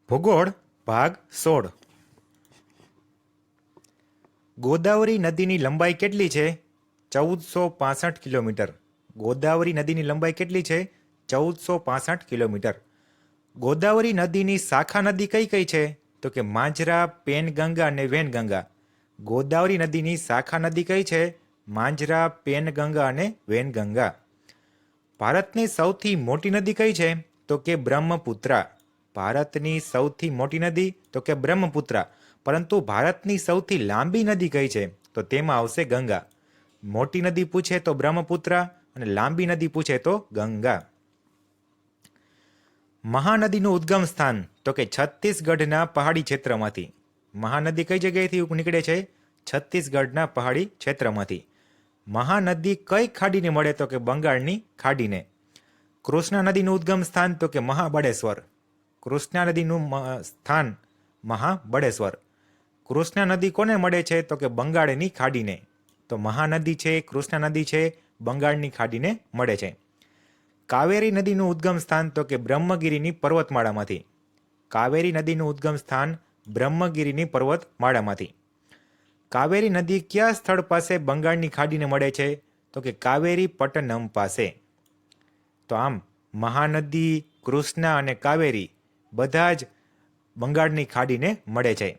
ભૂગોળ ભાગ 16. ગોદાવરી નદીની લંબાઈ કેટલી છે? 1465 કિલોમીટર. ગોદાવરી નદીની લંબાઈ કેટલી છે? 1465 કિલોમીટર. ગોદાવરી નદીની શાખા નદી કઈ કઈ છે? તો કે માંજરા, પેનગંગા અને વેનગંગા. ગોદાવરી નદીની શાખા નદી કઈ છે? માંજરા, પેનગંગા અને વેનગંગા. ભારતની સૌથી મોટી નદી કઈ છે? તો કે બ્રહ્મપુત્રા. ભારતની સૌથી મોટી નદી તો કે બ્રહ્મપુત્રા. પરંતુ ભારતની સૌથી લાંબી નદી કઈ છે? તો તેમાં આવશે ગંગા. મોટી નદી પૂછે તો બ્રહ્મપુત્રા અને લાંબી નદી પૂછે તો ગંગા. મહાનદીનું ઉદ્ગમ સ્થાન તો કે છત્તીસગઢના પહાડી ક્ષેત્રમાંથી. મહાનદી કઈ જગ્યાએથી નીકળે છે? છત્તીસગઢના પહાડી ક્ષેત્રમાંથી. મહાનદી કઈ ખાડીને મળે? તો કે બંગાળની ખાડીને. કૃષ્ણા નદીનું ઉદ્ગમ સ્થાન તો કે મહાબળેશ્વર. કૃષ્ણા નદીનું સ્થાન મહાબળેશ્વર. કૃષ્ણા નદી કોને મળે છે? તો કે બંગાળની ખાડીને. તો મહાનદી છે, કૃષ્ણા નદી છે, બંગાળની ખાડીને મળે છે. કાવેરી નદીનું ઉદ્ગમ સ્થાન તો કે બ્રહ્મગીરીની પર્વતમાળામાંથી. કાવેરી નદીનું ઉદ્ગમ સ્થાન બ્રહ્મગીરીની પર્વતમાળામાંથી. કાવેરી નદી કયા સ્થળ પાસે બંગાળની ખાડીને મળે છે? તો કે કાવેરી પટ્ટનમ પાસે. તો આમ મહાનદી, કૃષ્ણા અને કાવેરી બધા જ બંગાળની ખાડીને મળે છે.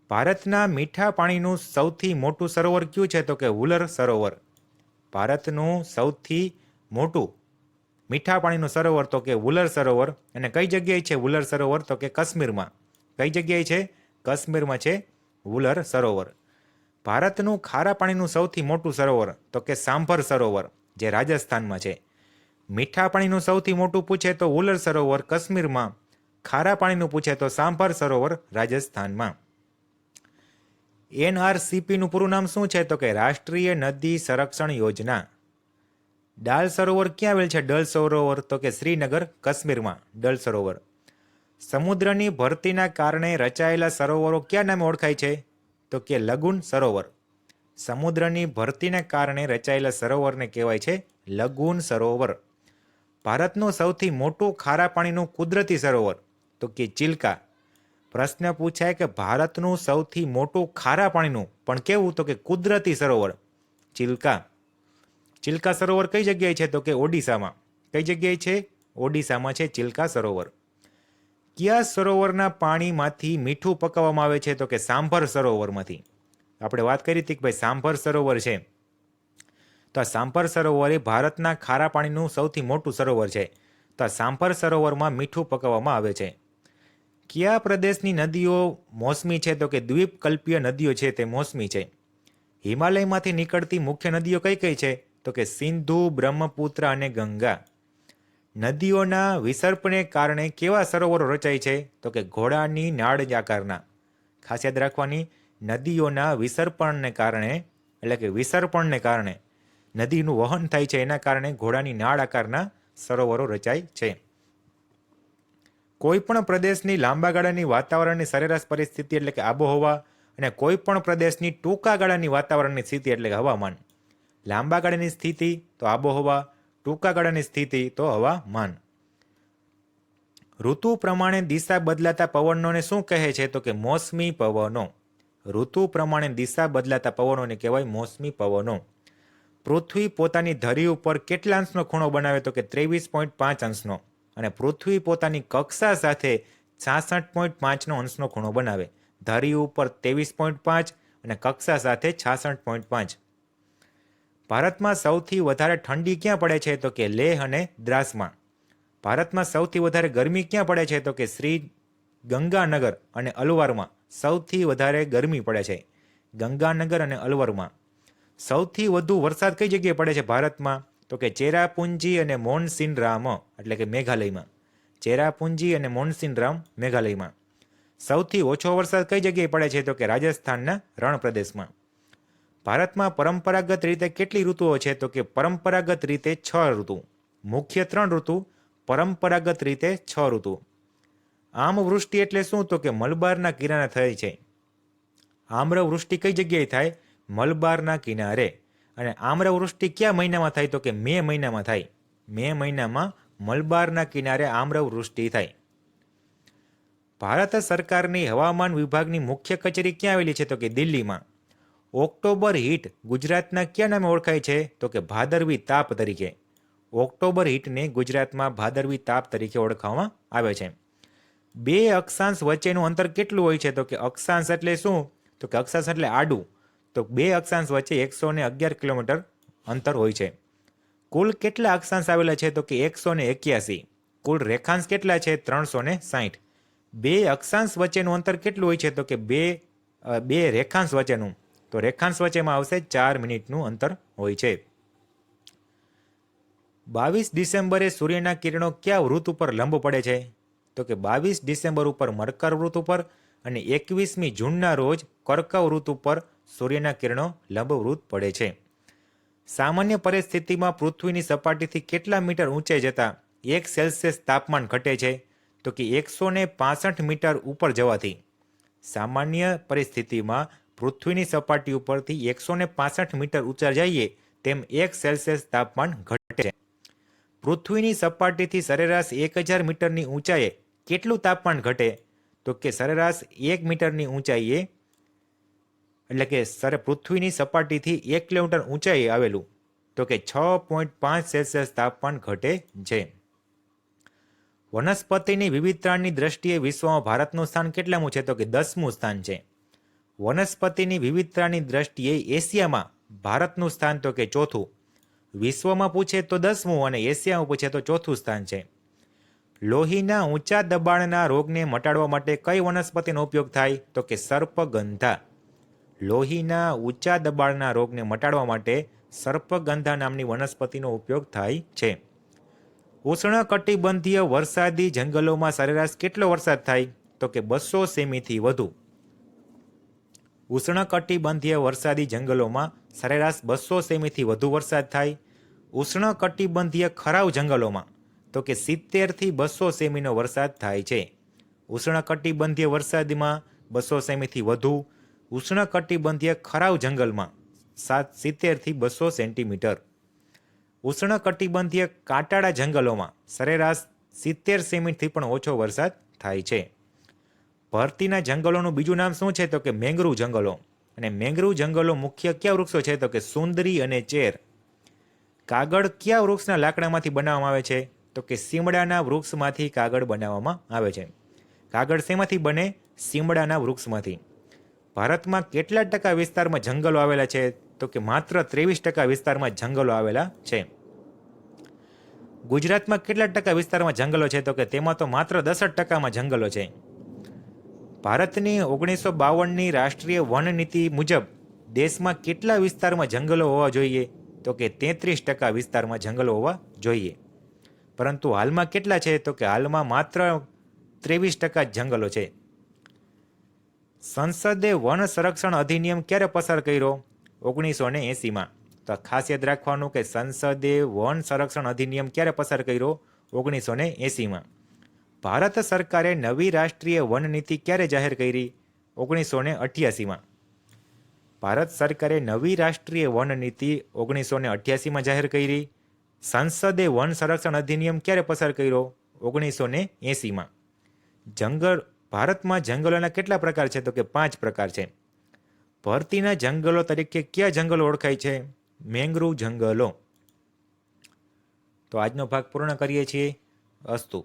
ભારતના મીઠા પાણીનું સૌથી મોટું સરોવર કયું છે? તો કે વુલર સરોવર. ભારતનું સૌથી મોટું મીઠા પાણીનું સરોવર તો કે વુલર સરોવર. અને કઈ જગ્યાએ છે વુલર સરોવર? તો કે કાશ્મીરમાં. કઈ જગ્યાએ છે? કાશ્મીરમાં છે વુલર સરોવર. ભારતનું ખારા પાણીનું સૌથી મોટું સરોવર તો કે સાંભર સરોવર, જે રાજસ્થાનમાં છે. મીઠા પાણીનું સૌથી મોટું પૂછે તો વુલર સરોવર કાશ્મીરમાં. ખારા પાણીનું પૂછે તો સાંભર સરોવર રાજસ્થાનમાં. NRCPનું પૂરું નામ શું છે? તો કે રાષ્ટ્રીય નદી સંરક્ષણ યોજના. ડલ સરોવર ક્યાં આવેલ છે? ડલ સરોવર તો કે શ્રીનગર, કાશ્મીરમાં ડલ સરોવર. સમુદ્રની ભરતીના કારણે રચાયેલા સરોવરો કયા નામે ઓળખાય છે? તો કે લગુન સરોવર. સમુદ્રની ભરતીના કારણે રચાયેલા સરોવરને કહેવાય છે લગુન સરોવર. ભારતનું સૌથી મોટું ખારા પાણીનું કુદરતી સરોવર તો કે ચિલ્કા. પ્રશ્ન પૂછાય કે ભારતનું સૌથી મોટું ખારા પાણીનું પણ કેવું? તો કે કુદરતી સરોવર ચિલ્કા. ચિલ્કા સરોવર કઈ જગ્યાએ છે? તો કે ઓડિશામાં. કઈ જગ્યાએ છે? ઓડિશામાં છે ચિલ્કા સરોવર. કયા સરોવરના પાણીમાંથી મીઠું પકાવવામાં આવે છે? તો કે સાંભર સરોવરમાંથી. આપણે વાત કરી હતી કે ભાઈ સાંભર સરોવર છે, તો આ સાંભર સરોવર એ ભારતના ખારા પાણીનું સૌથી મોટું સરોવર છે. તો આ સાંભર સરોવરમાં મીઠું પકાવવામાં આવે છે. કયા પ્રદેશની નદીઓ મોસમી છે? તો કે દ્વીપકલ્પીય નદીઓ છે તે મોસમી છે. હિમાલયમાંથી નીકળતી મુખ્ય નદીઓ કઈ કઈ છે? તો કે સિંધુ, બ્રહ્મપુત્ર અને ગંગા. નદીઓના વિસર્પને કારણે કેવા સરોવરો રચાય છે? તો કે ઘોડાની નાળ આકારના. ખાસ યાદ રાખવાની, નદીઓના વિસર્પણને કારણે, એટલે કે વિસર્પણને કારણે નદીનું વહન થાય છે, એના કારણે ઘોડાની નાળ આકારના સરોવરો રચાય છે. કોઈ પણ પ્રદેશની લાંબા ગાળાની વાતાવરણની સરેરાશ પરિસ્થિતિ એટલે કે આબોહવા અને કોઈ પણ પ્રદેશની ટૂંકા ગાળાની વાતાવરણની સ્થિતિ એટલે કે હવામાન. લાંબા ગાળાની સ્થિતિ તો આબોહવા, ટૂંકા ગાળાની સ્થિતિ તો હવામાન. ઋતુ પ્રમાણે દિશા બદલાતા પવનોને શું કહે છે? તો કે મોસમી પવનો. ઋતુ પ્રમાણે દિશા બદલાતા પવનોને કહેવાય મોસમી પવનો. પૃથ્વી પોતાની ધરી ઉપર કેટલા અંશનો ખૂણો બનાવે? તો કે 23.5 અંશનો. અને પૃથ્વી પોતાની કક્ષા સાથે 66.5 અંશનો ખૂણો બનાવે. ધરી ઉપર 23.5 અને કક્ષા સાથે 66.5. ભારતમાં સૌથી વધારે ઠંડી ક્યાં પડે છે? તો કે લેહ અને દ્રાસમાં. ભારતમાં સૌથી વધારે ગરમી ક્યાં પડે છે? તો કે શ્રી ગંગાનગર અને અલવારમાં સૌથી વધારે ગરમી પડે છે. ગંગાનગર અને અલવરમાં. સૌથી વધુ વરસાદ કઈ જગ્યાએ પડે છે ભારતમાં? તો કે ચેરાપુંજી અને મોનસિનરામ, એટલે કે મેઘાલયમાં. ચેરાપુંજી અને મોનસિનરામ મેઘાલયમાં. સૌથી ઓછો વરસાદ કઈ જગ્યાએ પડે છે? તો કે રાજસ્થાનના રણ પ્રદેશમાં. ભારતમાં પરંપરાગત રીતે કેટલી ઋતુઓ છે? તો કે પરંપરાગત રીતે 6 ઋતુ. મુખ્ય 3 ઋતુ, પરંપરાગત રીતે 6 ઋતુ. આમવૃષ્ટિ એટલે શું? તો કે મલબારના કિનારે થાય છે. આમ્રવૃષ્ટિ કઈ જગ્યાએ થાય? મલબારના કિનારે. અને આમ્રવૃષ્ટિ કયા મહિનામાં થાય? તો કે મે મહિનામાં થાય. મે મહિનામાં મલબારના કિનારે આમ્રવૃષ્ટિ થાય. ભારત સરકારની હવામાન વિભાગની મુખ્ય કચેરી ક્યાં આવેલી છે? તો કે દિલ્હીમાં. ઓક્ટોબર હીટ ગુજરાતના કયા નામે ઓળખાય છે? તો કે ભાદરવી તાપ તરીકે. ઓક્ટોબર હીટને ગુજરાતમાં ભાદરવી તાપ તરીકે ઓળખવામાં આવે છે. બે અક્ષાંશ વચ્ચેનું અંતર કેટલું હોય છે? તો કે અક્ષાંશ એટલે શું? તો કે અક્ષાંશ એટલે આડું. તો બે અક્ષાંશ વચ્ચે 111 કિલોમીટર અંતર હોય છે. કુલ કેટલા અક્ષાંશ આવેલા છે? તો કે 181. કુલ રેખાંશ કેટલા છે? 360. બે અક્ષાંશ વચ્ચેનું અંતર કેટલું હોય છે? તો કે બે રેખાંશ વચ્ચેનું. તો રેખાંશ વચ્ચેમાં આવશે 4 મિનિટનું અંતર હોય છે. 22 ડિસેમ્બરે સૂર્યના કિરણો કયા વૃત્ત ઉપર લંબ પડે છે? તો કે 22 ડિસેમ્બર ઉપર મકર વૃત્ત ઉપર અને 21મી જૂનના રોજ કર્ક વૃત્ત ઉપર સૂર્યના કિરણો લંબવૃત્ત પડે છે. સામાન્ય પરિસ્થિતિમાં પૃથ્વીની સપાટીથી કેટલા મીટર ઊંચાઈ જતા 1 સેલ્સિયસ તાપમાન ઘટે છે? તો કે 165 મીટર ઉપર જવાથી. સામાન્ય પરિસ્થિતિમાં પૃથ્વીની સપાટી ઉપરથી 165 મીટર ઊંચા જઈએ તેમ 1 સેલ્સિયસ તાપમાન ઘટે છે. પૃથ્વીની સપાટીથી સરેરાશ 1000 મીટરની ઊંચાઈએ કેટલું તાપમાન ઘટે? તો કે સરેરાશ 1 મીટરની ઊંચાઈએ એટલે કે પૃથ્વીની સપાટીથી 1 કિલોમીટર ઊંચાઈએ આવેલું તો કે 6.5 સેલ્સિયસ તાપમાન ઘટે છે. વનસ્પતિની વિવિધતાની દ્રષ્ટિએ વિશ્વમાં ભારતનું સ્થાન કેટલામું છે? તો કે 10મું સ્થાન છે. વનસ્પતિની વિવિધતાની દ્રષ્ટિએ એશિયામાં ભારતનું સ્થાન તો કે 4થું. વિશ્વમાં પૂછે તો 10મું અને એશિયામાં પૂછે તો 4થું સ્થાન છે. લોહીના ઊંચા દબાણના રોગને મટાડવા માટે કઈ વનસ્પતિનો ઉપયોગ થાય? તો કે સર્પગંધા. લોહીના ઊંચા દબાણના રોગને મટાડવા માટે સર્પગંધા નામની વનસ્પતિનો ઉપયોગ થાય છે. ઉષ્ણકટિબંધીય વરસાદી જંગલોમાં સરેરાશ કેટલો વરસાદ થાય? તો કે 200 સેમીથી વધુ. ઉષ્ણકટિબંધીય વરસાદી જંગલોમાં સરેરાશ 200 સેમીથી વધુ વરસાદ થાય. ઉષ્ણકટિબંધીય ખરાવ જંગલોમાં તો કે 70થી 200 સેમીનો વરસાદ થાય છે. ઉષ્ણકટિબંધીય વરસાદમાં 200 સેમીથી વધુ. ઉષ્ણકટિબંધીય ખરાવ જંગલમાં 70થી 200 સેન્ટીમીટર. ઉષ્ણકટિબંધીય કાંટાળા જંગલોમાં સરેરાશ 70 સેમીથી પણ ઓછો વરસાદ થાય છે. ભરતીના જંગલોનું બીજું નામ શું છે? તો કે મેંગ્રુવ જંગલો. અને મેંગ્રુવ જંગલો મુખ્ય કયા વૃક્ષો છે? તો કે સુંદરી અને ચેર. કાગળ કયા વૃક્ષના લાકડામાંથી બનાવવામાં આવે છે? તો કે સીમડાના વૃક્ષમાંથી કાગળ બનાવવામાં આવે છે. કાગળ શેમાંથી બને? સીમડાના વૃક્ષમાંથી. ભારતમાં કેટલા ટકા વિસ્તારમાં જંગલો આવેલા છે? તો કે માત્ર 23% વિસ્તારમાં જંગલો આવેલા છે. ગુજરાતમાં કેટલા ટકા વિસ્તારમાં જંગલો છે? તો કે તેમાં તો માત્ર 10%માં જંગલો છે. ભારતની 1952ની રાષ્ટ્રીય વન નીતિ મુજબ દેશમાં કેટલા વિસ્તારમાં જંગલો હોવા જોઈએ? તો કે 33% વિસ્તારમાં જંગલો હોવા જોઈએ. પરંતુ હાલમાં કેટલા છે? તો કે હાલમાં માત્ર 23% જંગલો છે. સંસદે વન સંરક્ષણ અધિનિયમ ક્યારે પસાર કર્યો? 1980માં. તો ખાસ યાદ રાખવાનું કે સંસદે વન સંરક્ષણ અધિનિયમ ક્યારે પસાર કર્યો? 1980માં. ભારત સરકારે નવી રાષ્ટ્રીય વન નીતિ ક્યારે જાહેર કરી? 1988માં. ભારત સરકારે નવી રાષ્ટ્રીય વન નીતિ 1988માં જાહેર કરી. સંસદે વન સંરક્ષણ અધિનિયમ ક્યારે પસાર કર્યો? 1980માં. ભારતમાં જંગલોના કેટલા પ્રકાર છે? તો કે 5 પ્રકાર છે. ભરતીના જંગલો તરીકે કયા જંગલો ઓળખાય છે? મેંગ્રુવ જંગલો. તો આજનો ભાગ પૂર્ણ કરીએ છીએ. અસ્તુ.